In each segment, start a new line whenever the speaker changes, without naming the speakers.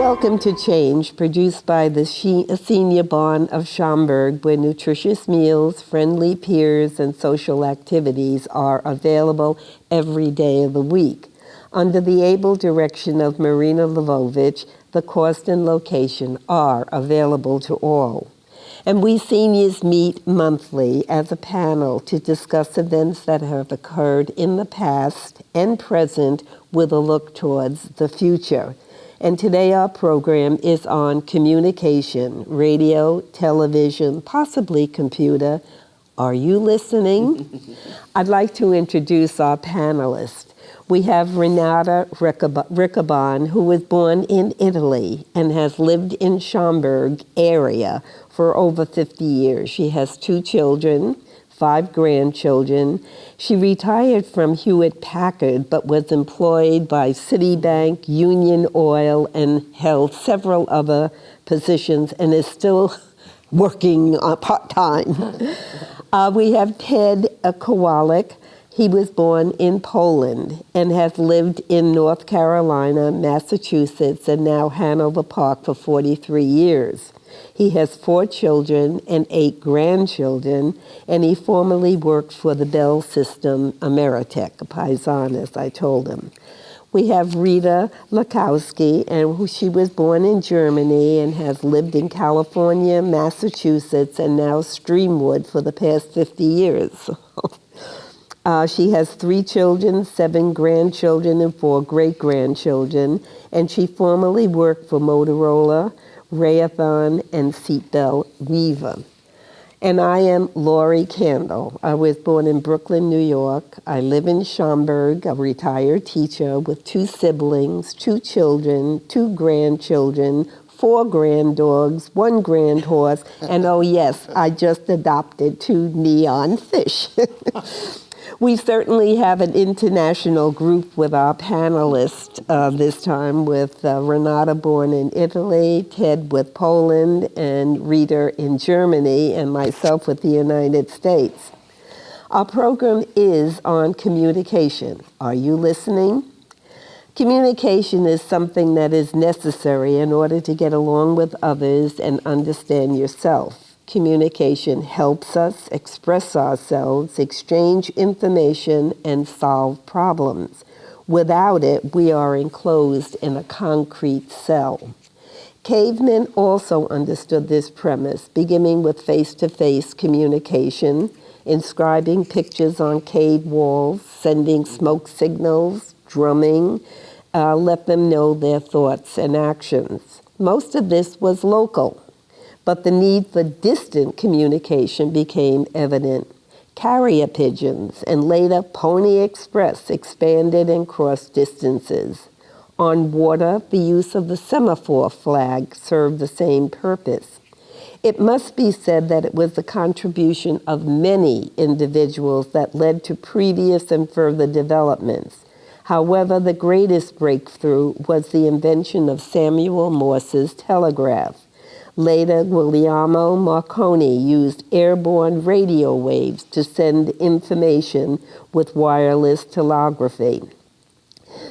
Welcome to Change, produced by the Senior Barn of Schaumburg, where nutritious meals, friendly peers, and social activities are available every day of the week. Under the able direction of Marina Lvovich, the cost and location are available to all. And we seniors meet monthly as a panel to discuss events that have occurred in the past and present with a look towards the future. And today our program is on communication, radio, television, possibly computer. Are you listening? I'd like to introduce our panelists. We have Renata Riccobon, who was born in Italy and has lived in Schaumburg area for over 50 years. She has 2 children, 5 grandchildren. She retired from Hewlett-Packard, but was employed by Citibank, Union Oil, and held several other positions, and is still working part-time. We have Ted Kowalik. He was born in Poland and has lived in North Carolina, Massachusetts, and now Hanover Park for 43 years. He has 4 children and 8 grandchildren, and he formerly worked for the Bell System Ameritech, a Paisan, as I told him. We have Rita Lakowski, and she was born in Germany and has lived in California, Massachusetts, and now Streamwood for the past 50 years. She has 3 children, 7 grandchildren, and 4 great-grandchildren, and she formerly worked for Motorola, Raytheon, and Seatbelt Weaver. And I am Laurie Candle. I was born in Brooklyn, New York. I live in Schaumburg, a retired teacher with 2 siblings, 2 children, 2 grandchildren, 4 granddogs, 1 grand horse, and oh yes, I just adopted 2 neon fish. We certainly have an international group with our panelists this time, with Renata born in Italy, Ted with Poland, and Rita in Germany, and myself with the United States. Our program is on communication. Are you listening? Communication is something that is necessary in order to get along with others and understand yourself. Communication helps us express ourselves, exchange information, and solve problems. Without it, we are enclosed in a concrete cell. Cavemen also understood this premise, beginning with face-to-face communication, inscribing pictures on cave walls, sending smoke signals, drumming, let them know their thoughts and actions. Most of this was local, but the need for distant communication became evident. Carrier pigeons and later Pony Express expanded and crossed distances. On water, the use of the semaphore flag served the same purpose. It must be said that it was the contribution of many individuals that led to previous and further developments. However, the greatest breakthrough was the invention of Samuel Morse's telegraph. Later, Guglielmo Marconi used airborne radio waves to send information with wireless telegraphy.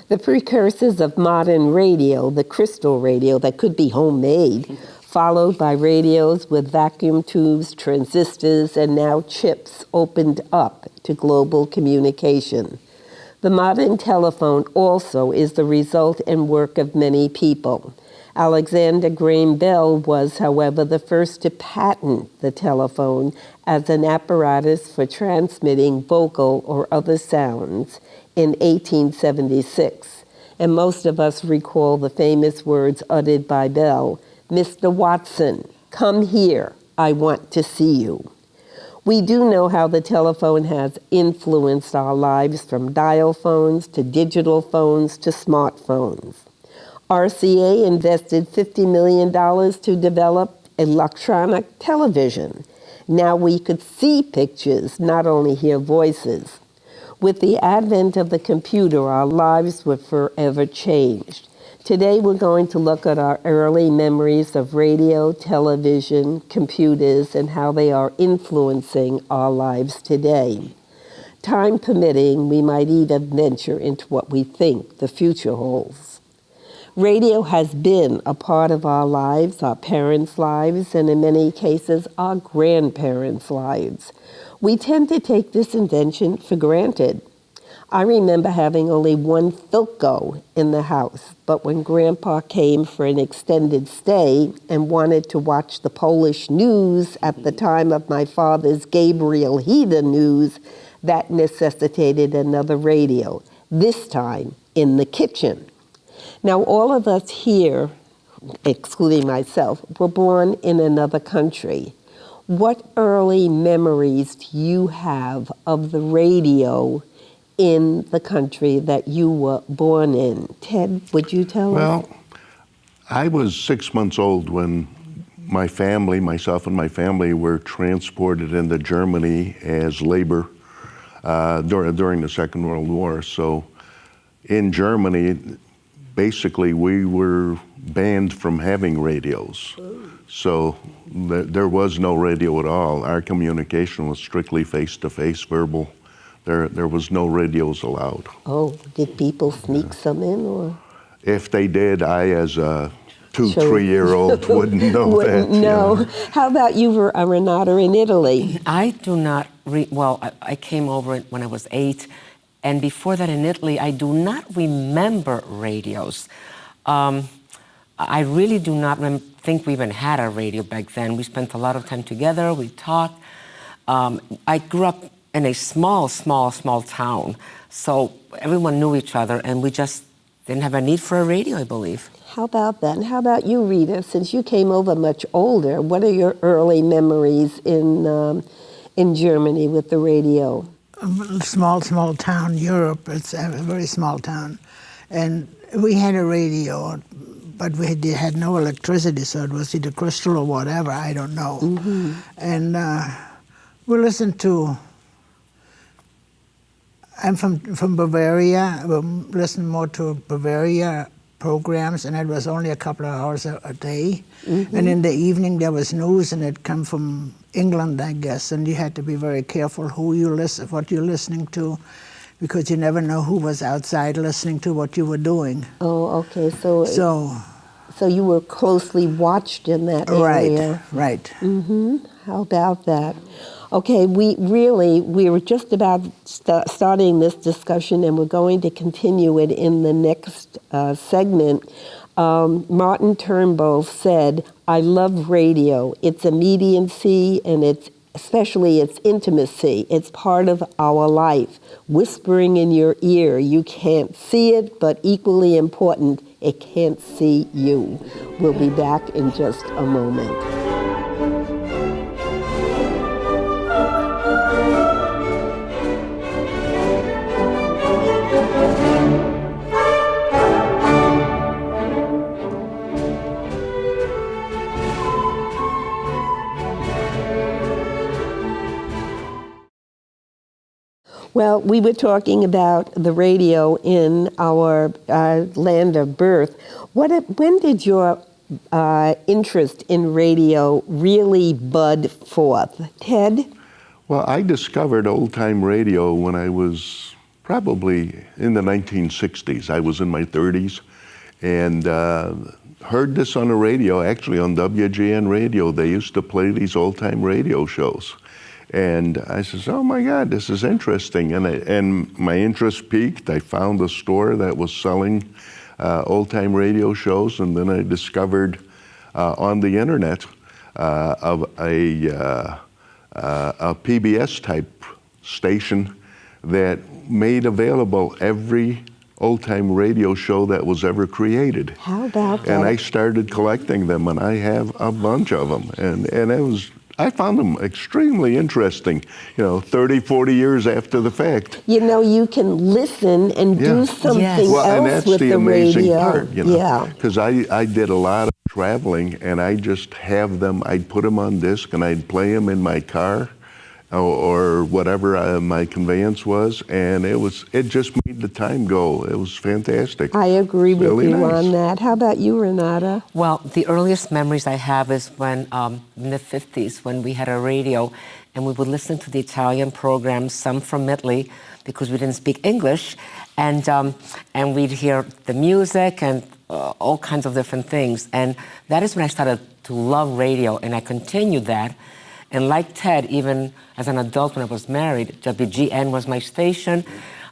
The precursors of modern radio, the crystal radio that could be homemade, followed by radios with vacuum tubes, transistors, and now chips, opened up to global communication. The modern telephone also is the result and work of many people. Alexander Graham Bell was, however, the first to patent the telephone as an apparatus for transmitting vocal or other sounds in 1876. And most of us recall the famous words uttered by Bell, "Mr. Watson, come here, I want to see you." We do know how the telephone has influenced our lives, from dial phones to digital phones to smartphones. RCA invested $50 million to develop electronic television. Now we could see pictures, not only hear voices. With the advent of the computer, our lives were forever changed. Today we're going to look at our early memories of radio, television, computers, and how they are influencing our lives today. Time permitting, we might even venture into what we think the future holds. Radio has been a part of our lives, our parents' lives, and in many cases, our grandparents' lives. We tend to take this invention for granted. I remember having only one Philco in the house, but when Grandpa came for an extended stay and wanted to watch the Polish news at the time of my father's Gabriel Heda news, that necessitated another radio, this time in the kitchen. Now, all of us here, excluding myself, were born in another country. What early memories do you have of the radio in the country that you were born in? Ted, would you tell us?
Well, I was 6 months old when my family, myself and my family, were transported into Germany as labor during the Second World War. So in Germany, basically we were banned from having radios. So there was no radio at all. Our communication was strictly face-to-face, verbal. There was no radios allowed.
Oh, did people sneak some in, or?
If they did, I, as a 3-year-old, wouldn't know
Wouldn't
that.
know.
Yeah.
How about you, Renata, in Italy?
I do not I came over when I was 8, and before that in Italy, I do not remember radios. I really do not think we even had a radio back then. We spent a lot of time together, we talked. I grew up in a small town, so everyone knew each other, and we just didn't have a need for a radio, I believe.
How about that? And how about you, Rita? Since you came over much older, what are your early memories in Germany with the radio?
A small town, Europe. It's a very small town. And we had a radio, but we had no electricity, so it was either crystal or whatever, I don't know. Mm-hmm. And we listened to, I'm from Bavaria. We listened more to Bavaria programs, and it was only a couple of hours a day. Mm-hmm. And in the evening there was news, and it come from England, I guess, and you had to be very careful what you're listening to, because you never know who was outside listening to what you were doing.
Oh, okay. So you were closely watched in that area.
Right.
Mm-hmm. How about that? Okay, we were just about starting this discussion, and we're going to continue it in the next segment. Martin Turnbull said, "I love radio. Its immediacy and especially its intimacy. It's part of our life. Whispering in your ear. You can't see it, but equally important, it can't see you." We'll be back in just a moment. Well, we were talking about the radio in our land of birth. When did your interest in radio really bud forth? Ted?
Well, I discovered old-time radio when I was probably in the 1960s. I was in my 30s, and heard this on the radio, actually on WGN radio. They used to play these old-time radio shows. And I says, oh my God, this is interesting. And my interest peaked. I found a store that was selling old-time radio shows, and then I discovered on the internet of a PBS-type station that made available every old-time radio show that was ever created.
How about that?
And I started collecting them, and I have a bunch of them. And I found them extremely interesting, 30, 40 years after the fact.
You can listen and do something else
and that's
with
the amazing
radio.
part,
Yeah.
Because I did a lot of traveling, and I just have them, I'd put them on disc, and I'd play them in my car, or whatever my conveyance was, and it just made the time go. It was fantastic.
I agree with
really
you
nice.
on that. How about you, Renata?
Well, the earliest memories I have is when, in the 50s, when we had a radio, and we would listen to the Italian programs, some from Italy, because we didn't speak English, and we'd hear the music and all kinds of different things. And that is when I started to love radio, and I continued that. And like Ted, even as an adult when I was married, WGN was my station.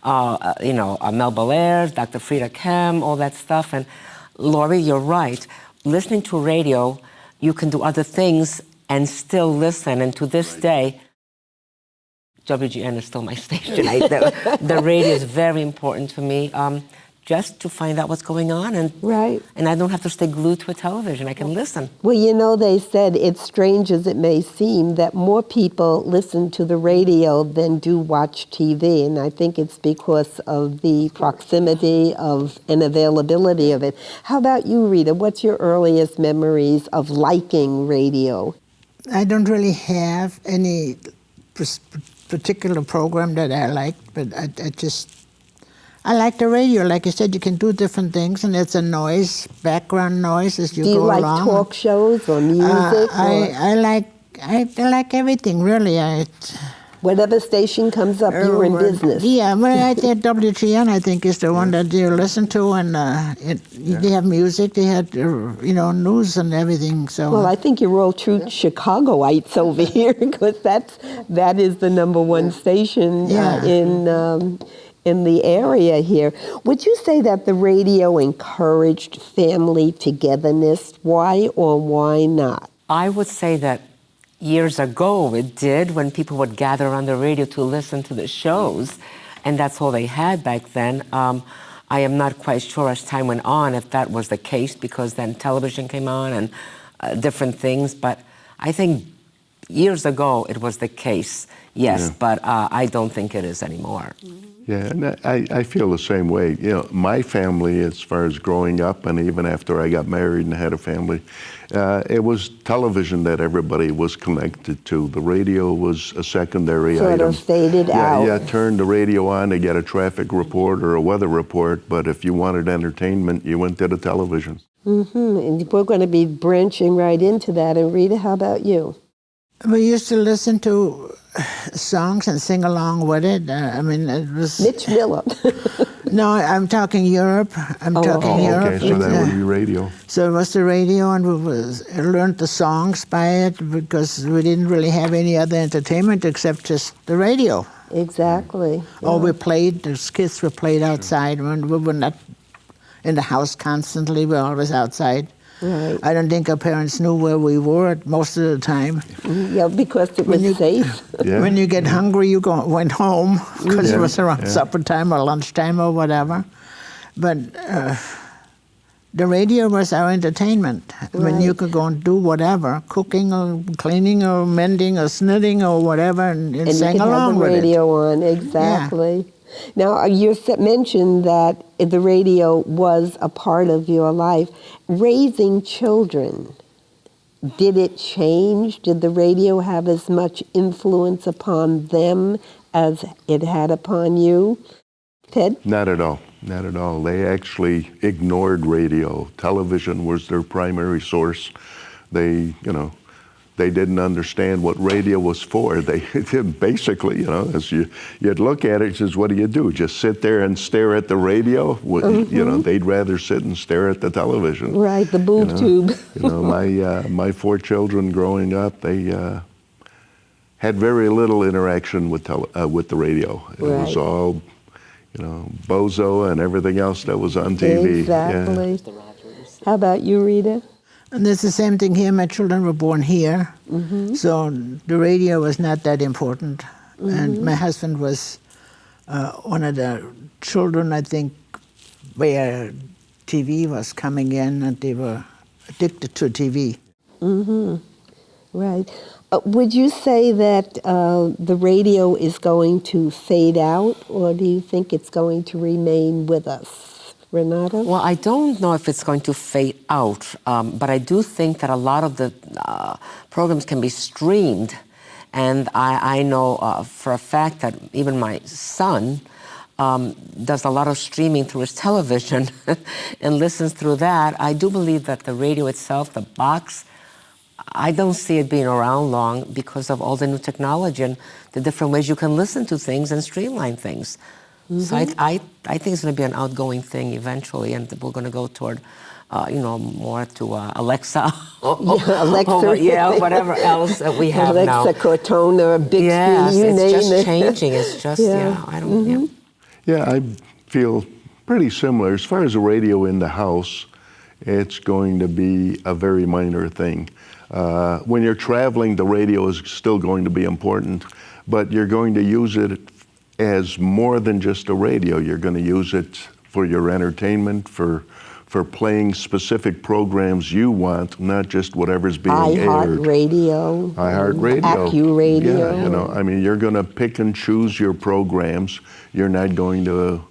Mel Belair, Dr. Frida Kem, all that stuff. And Laurie, you're right. Listening to radio, you can do other things and still listen. And to this day, WGN is still my station. The radio is very important to me, just to find out what's going on. And I don't have to stay glued to a television. I can listen.
Well, they said, it's strange as it may seem, that more people listen to the radio than do watch TV. And I think it's because of the proximity and availability of it. How about you, Rita? What's your earliest memories of liking radio?
I don't really have any particular program that I liked, but I like the radio. Like I said, you can do different things, and it's a noise, background noise as you go along.
Do you like talk shows or music?
I like everything, really.
Whatever station comes up, you're in business.
Yeah, but I think WGN, I think, is the one that you listen to, and they have music, they had, news and everything. So.
Well, I think you're all true Chicagoites over here, because that is the number one station in the area here. Would you say that the radio encouraged family togetherness? Why or why not?
I would say that years ago it did, when people would gather around the radio to listen to the shows, and that's all they had back then. I am not quite sure as time went on if that was the case, because then television came on and different things, but I think years ago it was the case, yes, but I don't think it is anymore.
Yeah, and I feel the same way. My family, as far as growing up, and even after I got married and had a family, it was television that everybody was connected to. The radio was a secondary item.
Sort of faded out.
Yeah, turn the radio on to get a traffic report or a weather report, but if you wanted entertainment, you went to the television.
And we're going to be branching right into that. And Rita, how about you?
We used to listen to songs and sing along with it. It was...
Mitch Miller.
No, I'm talking Europe. Europe.
Okay, so that would be radio.
So it was the radio, and we learned the songs by it, because we didn't really have any other entertainment except just the radio.
Exactly.
Or we played, the kids were played outside. When we were not in the house constantly, we were always outside.
Right.
I don't think our parents knew where we were most of the time.
Yeah, because it was safe.
Yeah.
When you get hungry, you went home, because it was around supper time or lunchtime or whatever. But the radio was our entertainment. When you could go and do whatever, cooking or cleaning or mending or knitting or whatever, and sing along with it.
And you could have the radio on, exactly. Yeah. Now, you mentioned that the radio was a part of your life. Raising children, did it change? Did the radio have as much influence upon them as it had upon you? Ted?
Not at all. Not at all. They actually ignored radio. Television was their primary source. They didn't understand what radio was for. They basically, as you'd look at it, says, what do? Just sit there and stare at the radio? They'd rather sit and stare at the television.
Right, the boob tube.
My 4 children growing up, they had very little interaction with the radio. It was all, Bozo and everything else that was on TV.
Exactly.
Yeah.
How about you, Rita?
And it's the same thing here. My children were born here, so the radio was not that important. And my husband was one of the children, I think, where TV was coming in, and they were addicted to TV.
Right. Would you say that the radio is going to fade out, or do you think it's going to remain with us? Renata?
Well, I don't know if it's going to fade out, but I do think that a lot of the programs can be streamed. And I know for a fact that even my son does a lot of streaming through his television and listens through that. I do believe that the radio itself, the box, I don't see it being around long because of all the new technology and the different ways you can listen to things and streamline things. So I think it's going to be an outgoing thing eventually, and we're going to go toward more to Alexa.
Alexa.
Whatever else that we have now.
Alexa, Cortana, Bixby,
Yes,
you
it's
name
just
it.
changing. It's just, I don't,
Yeah, I feel pretty similar. As far as a radio in the house, it's going to be a very minor thing. When you're traveling, the radio is still going to be important, but you're going to use it as more than just a radio. You're going to use it for your entertainment, for playing specific programs you want, not just whatever's being aired.
iHeartRadio.
iHeartRadio.
AccuRadio.
Yeah, you're going to pick and choose your programs. You're not going to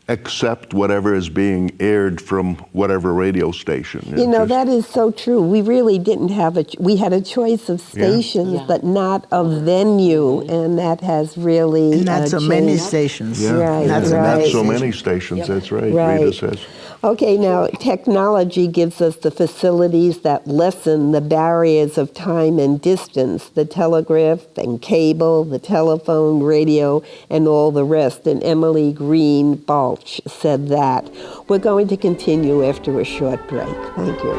accept whatever is being aired from whatever radio station.
That is so true. We really didn't have we had a choice of stations, but not of venue, and that has really
Not so
changed.
many stations.
Yeah,
Right,
not
right.
so many stations. That's right.
Right.
Rita says.
Okay, now technology gives us the facilities that lessen the barriers of time and distance, the telegraph and cable, the telephone, radio, and all the rest. And Emily Green Balch said that. We're going to continue after a short break. Thank you.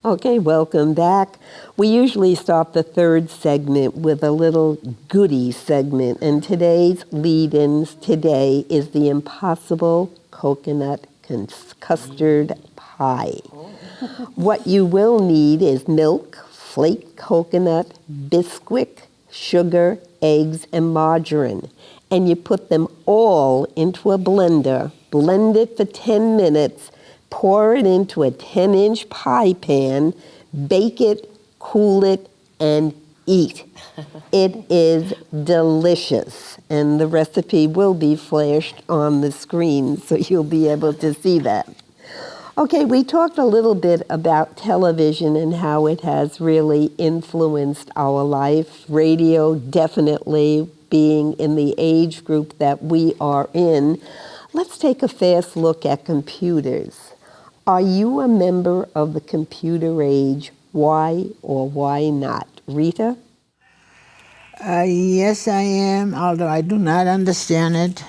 Okay, welcome back. We usually start the third segment with a little goodie segment, and today's lead-ins today is the Impossible Coconut Custard Pie. What you will need is milk, flaked coconut, Bisquick, sugar, eggs, and margarine. And you put them all into a blender, blend it for 10 minutes, pour it into a 10-inch pie pan, bake it, cool it, and eat. It is delicious, and the recipe will be flashed on the screen, so you'll be able to see that. Okay, we talked a little bit about television and how it has really influenced our life. Radio definitely being in the age group that we are in. Let's take a fast look at computers. Are you a member of the computer age? Why or why not? Rita?
Yes, I am, although I do not understand it.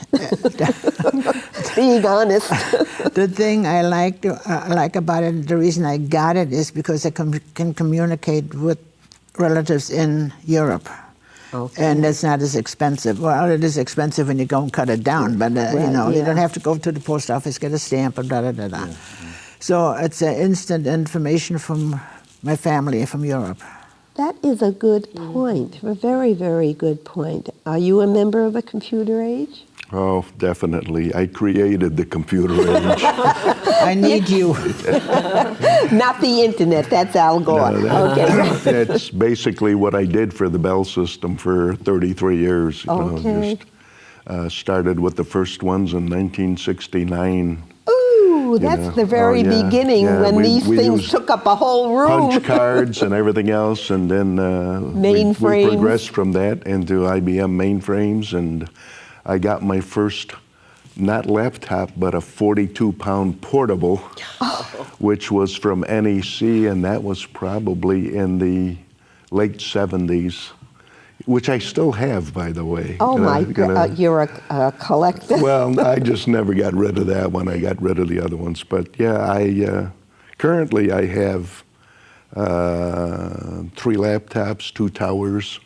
Being honest.
The thing I like about it, the reason I got it is because I can communicate with relatives in Europe.
Okay.
And it's not as expensive. Well, it is expensive when you go and cut it down, but you don't have to go to the post office, get a stamp, and da-da-da-da. Yeah. So it's instant information from my family from Europe.
That is a good point, a very, very good point. Are you a member of a computer age?
Oh, definitely. I created the computer age.
I need you.
Not the internet, that's Al Gore.
No,
Okay.
That's basically what I did for the Bell system for 33 years.
Okay.
Started with the first ones in 1969.
Ooh, that's the very beginning when these things took up a whole room.
Punch cards and everything else, and then we progressed from that into IBM mainframes, and I got my first, not laptop, but a 42-pound portable, which was from NEC, and that was probably in the late 70s, which I still have, by the way.
Oh my God, you're a collector?
Well, I just never got rid of that one. I got rid of the other ones. But yeah, currently I have 3 laptops, 2 towers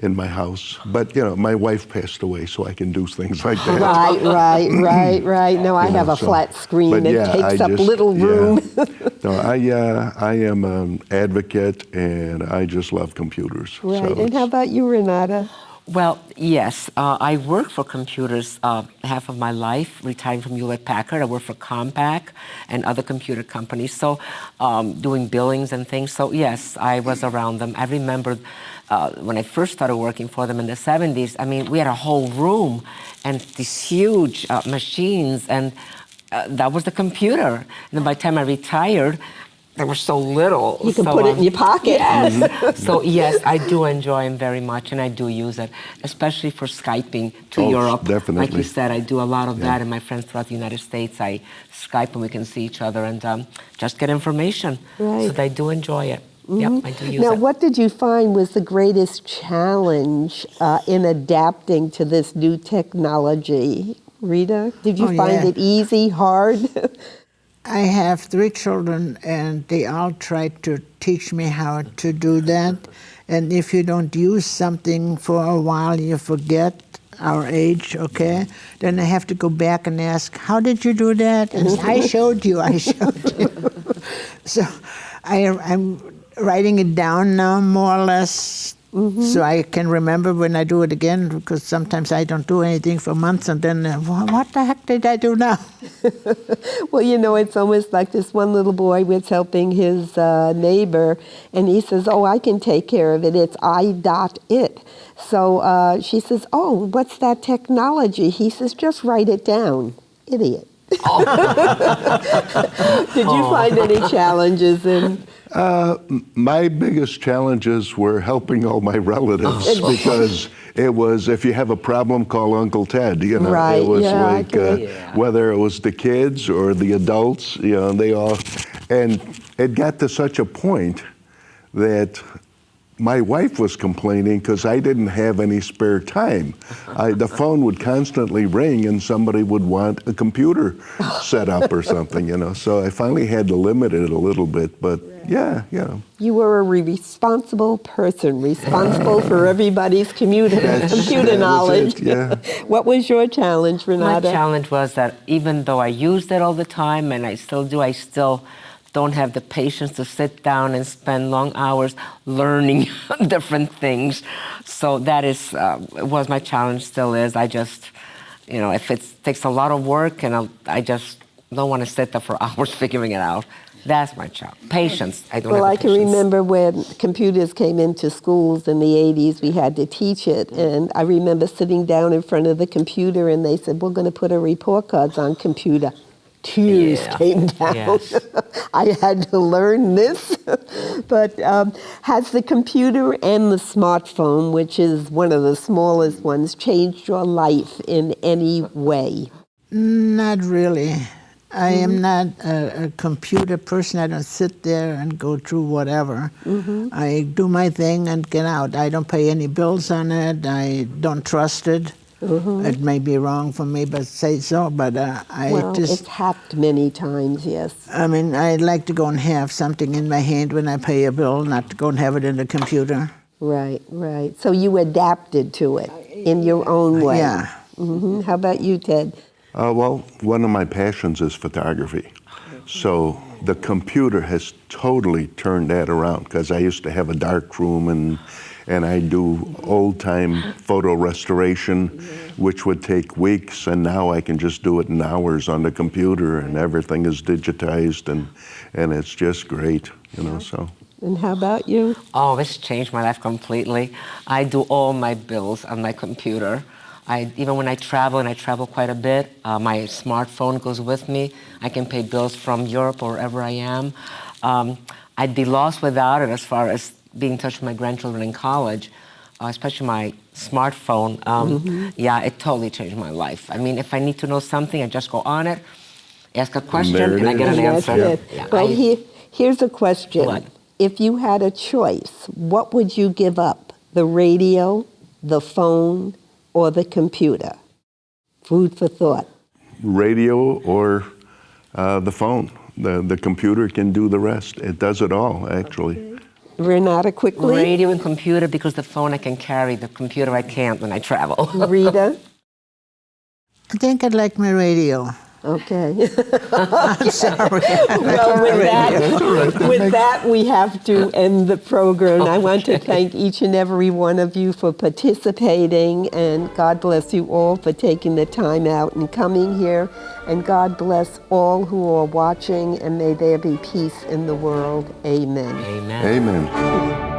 in my house. But, my wife passed away, so I can do things like that.
Right. No, I have a flat screen. It takes up little room.
No, I am an advocate, and I just love computers.
Right.
So
and how about you, Renata?
Well, yes. I worked for computers half of my life, retiring from Hewlett-Packard. I worked for Compaq and other computer companies, so doing billings and things. So, yes, I was around them. I remember when I first started working for them in the 70s, I mean, we had a whole room and these huge machines, and that was the computer. And then by the time I retired, they were so little.
You can
So,
put it in your pocket.
Yes. So yes, I do enjoy them very much, and I do use it, especially for Skyping to
Oh,
Europe.
definitely.
Like you said, I do a lot of that, and my friends throughout the United States, I Skype and we can see each other and just get information.
Right.
So I do enjoy it. Yep, I do use
Now,
it.
what did you find was the greatest challenge in adapting to this new technology? Rita, did you
Oh,
find
yeah.
it easy, hard?
I have 3 children, and they all try to teach me how to do that. And if you don't use something for a while, you forget our age, okay? Then I have to go back and ask, how did you do that? And I showed you, I showed you. So I'm writing it down now, more or less, so I can remember when I do it again, because sometimes I don't do anything for months, and then, what the heck did I do now?
Well, you know, it's almost like this one little boy was helping his neighbor, and he says, oh, I can take care of it. It's I.it. So she says, oh, what's that technology? He says, just write it down. Idiot. Did you find any challenges in...
My biggest challenges were helping all my relatives because it was, if you have a problem, call Uncle Ted. You know,
Right,
it was
yeah, I
like
agree.
whether it was the kids or the adults, you know, they all, and it got to such a point that my wife was complaining because I didn't have any spare time. The phone would constantly ring and somebody would want a computer set up or something, you know. So I finally had to limit it a little bit, but yeah, you know.
You were a responsible person, responsible for everybody's computer
That was
knowledge.
it, yeah.
What was your challenge,
My
Renata?
challenge was that even though I used it all the time, and I still do, I still don't have the patience to sit down and spend long hours learning different things. So that is was my challenge, still is. I just, you know, if it takes a lot of work and I just don't want to sit there for hours figuring it out. That's my challenge. Patience. I don't
Well,
have
I
the
can
patience.
remember when computers came into schools in the 80s, we had to teach it. And I remember sitting down in front of the computer and they said, we're going to put our report cards on computer. Tears
Yeah.
came down.
Yes.
I had to learn this. But has the computer and the smartphone, which is one of the smallest ones, changed your life in any way?
Not really. I am not a computer person. I don't sit there and go through whatever. I do my thing and get out. I don't pay any bills on it. I don't trust it. It may be wrong for me, but say so. But
Well, it's hacked many times, yes.
I mean, I like to go and have something in my hand when I pay a bill, not to go and have it in the computer.
Right, right. So you adapted to it in your own way.
Yeah.
How about you, Ted?
Well, one of my passions is photography. So the computer has totally turned that around because I used to have a dark room and I do old-time photo restoration, which would take weeks, and now I can just do it in hours on the computer and everything is digitized and it's just great, you know, so.
And how about you?
Oh, it's changed my life completely. I do all my bills on my computer. Even when I travel, and I travel quite a bit, my smartphone goes with me. I can pay bills from Europe or wherever I am. I'd be lost without it as far as being in touch with my grandchildren in college, especially my smartphone. Yeah, it totally changed my life. I mean, if I need to know something, I just go on it, ask a question,
there it
and I get
is.
an
And that's
answer.
it.
Yeah,
Well, here's a question.
What?
If you had a choice, what would you give up? The radio, the phone, or the computer? Food for thought.
Radio or the phone. The computer can do the rest. It does it all, actually.
Renata, quickly.
Radio and computer, because the phone I can carry, the computer I can't when I travel.
Rita?
I think I'd like my radio.
Okay.
I'm sorry.
Well, with that, we have to end the program. I want to thank each and every one of you for participating, and God bless you all for taking the time out and coming here. And God bless all who are watching, and may there be peace in the world. Amen.
Amen.
Amen.